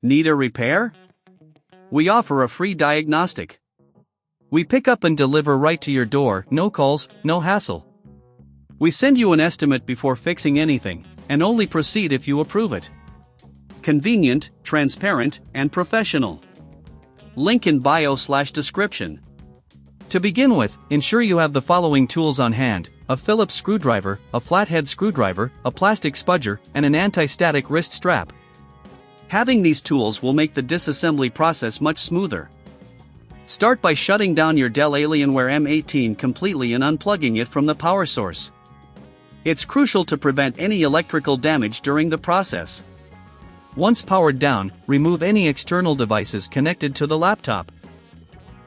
Need a repair? We offer a free diagnostic. We pick up and deliver right to your door, no calls, no hassle. We send you an estimate before fixing anything, and only proceed if you approve it. Convenient, transparent, and professional. Link in bio/description. To begin with, ensure you have the following tools on hand: a Phillips screwdriver, a flathead screwdriver, a plastic spudger, and an anti-static wrist strap. Having these tools will make the disassembly process much smoother. Start by shutting down your Dell Alienware M18 completely and unplugging it from the power source. It's crucial to prevent any electrical damage during the process. Once powered down, remove any external devices connected to the laptop.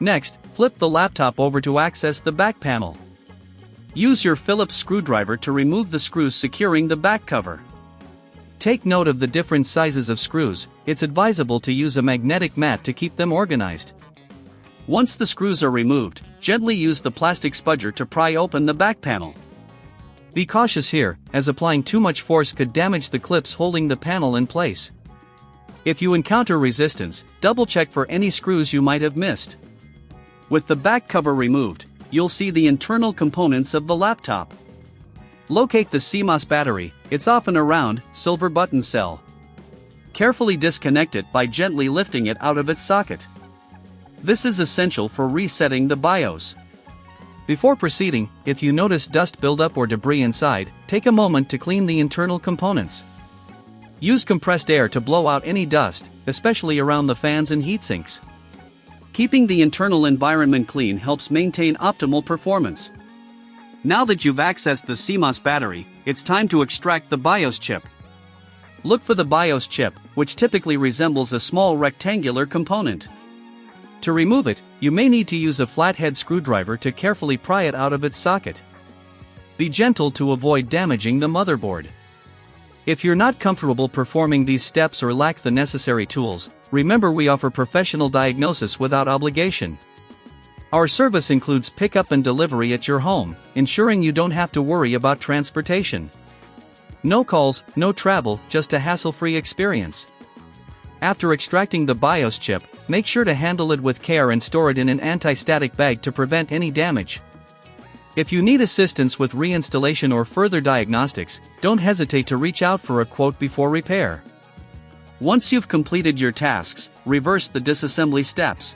Next, flip the laptop over to access the back panel. Use your Phillips screwdriver to remove the screws securing the back cover. Take note of the different sizes of screws. It's advisable to use a magnetic mat to keep them organized. Once the screws are removed, gently use the plastic spudger to pry open the back panel. Be cautious here, as applying too much force could damage the clips holding the panel in place. If you encounter resistance, double-check for any screws you might have missed. With the back cover removed, you'll see the internal components of the laptop. Locate the CMOS battery. It's often a round, silver button cell. Carefully disconnect it by gently lifting it out of its socket. This is essential for resetting the BIOS. Before proceeding, if you notice dust buildup or debris inside, take a moment to clean the internal components. Use compressed air to blow out any dust, especially around the fans and heatsinks. Keeping the internal environment clean helps maintain optimal performance. Now that you've accessed the CMOS battery, it's time to extract the BIOS chip. Look for the BIOS chip, which typically resembles a small rectangular component. To remove it, you may need to use a flathead screwdriver to carefully pry it out of its socket. Be gentle to avoid damaging the motherboard. If you're not comfortable performing these steps or lack the necessary tools, remember we offer professional diagnosis without obligation. Our service includes pickup and delivery at your home, ensuring you don't have to worry about transportation. No calls, no travel, just a hassle-free experience. After extracting the BIOS chip, make sure to handle it with care and store it in an anti-static bag to prevent any damage. If you need assistance with reinstallation or further diagnostics, don't hesitate to reach out for a quote before repair. Once you've completed your tasks, reverse the disassembly steps.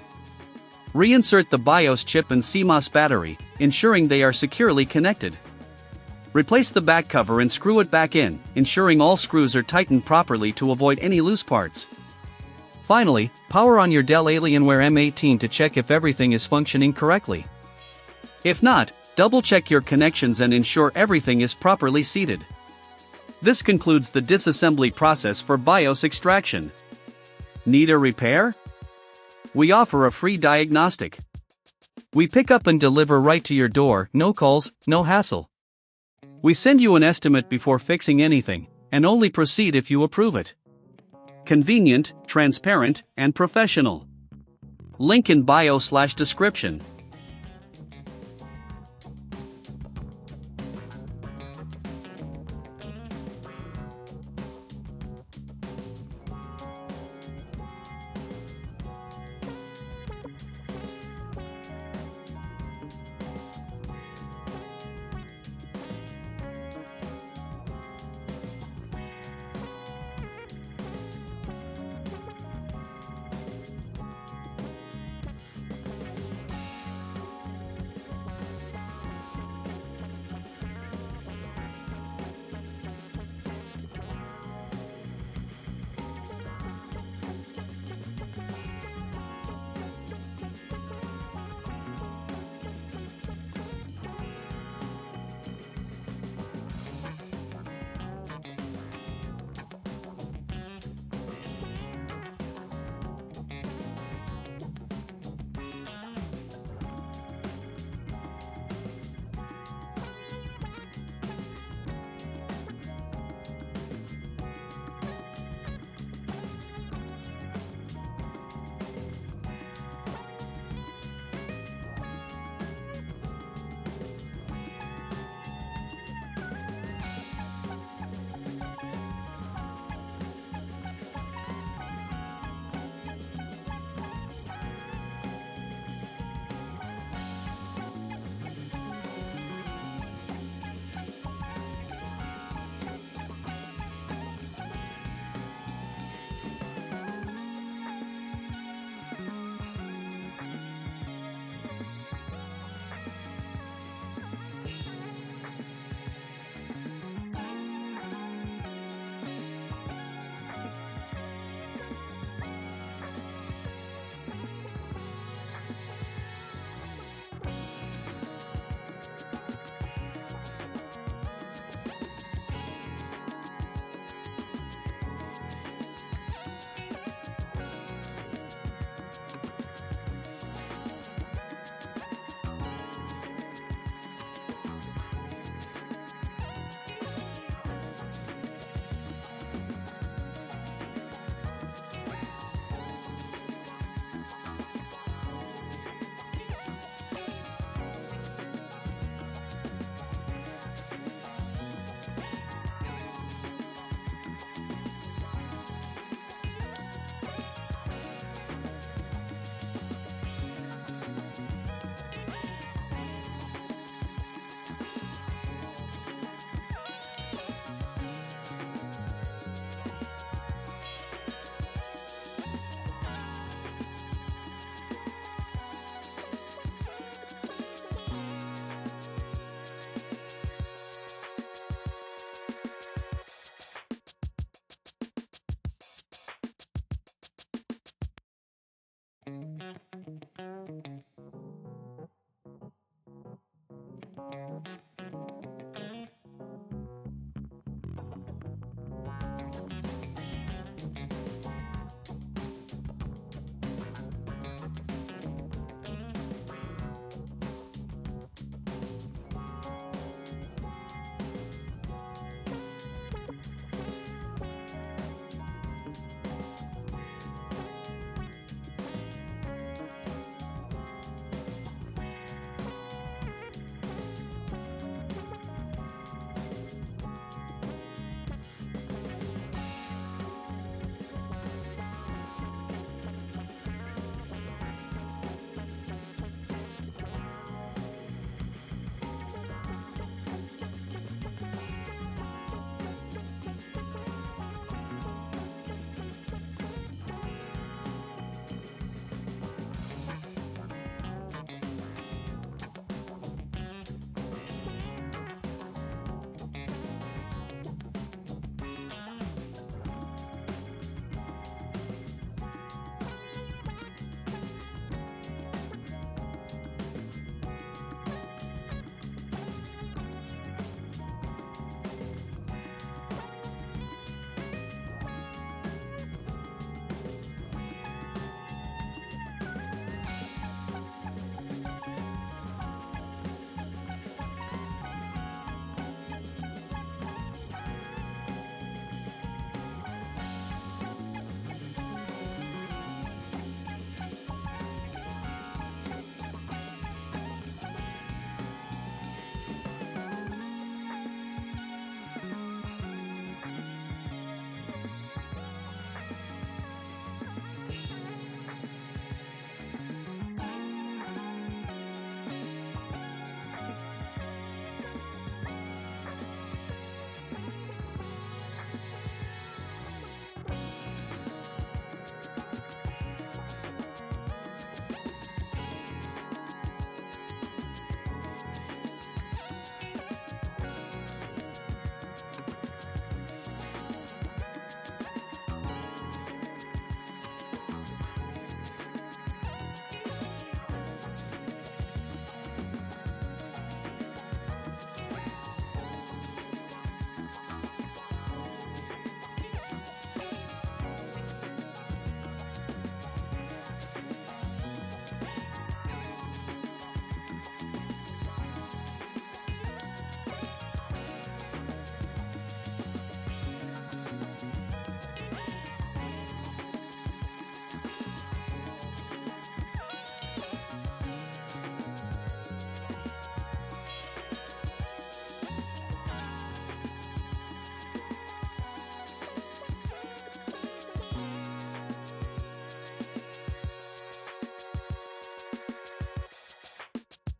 Reinsert the BIOS chip and CMOS battery, ensuring they are securely connected. Replace the back cover and screw it back in, ensuring all screws are tightened properly to avoid any loose parts. Finally, power on your Dell Alienware M18 to check if everything is functioning correctly. If not, double-check your connections and ensure everything is properly seated. This concludes the disassembly process for BIOS extraction. Need a repair? We offer a free diagnostic. We pick up and deliver right to your door, no calls, no hassle. We send you an estimate before fixing anything, and only proceed if you approve it. Convenient, transparent, and professional. Link in bio/description.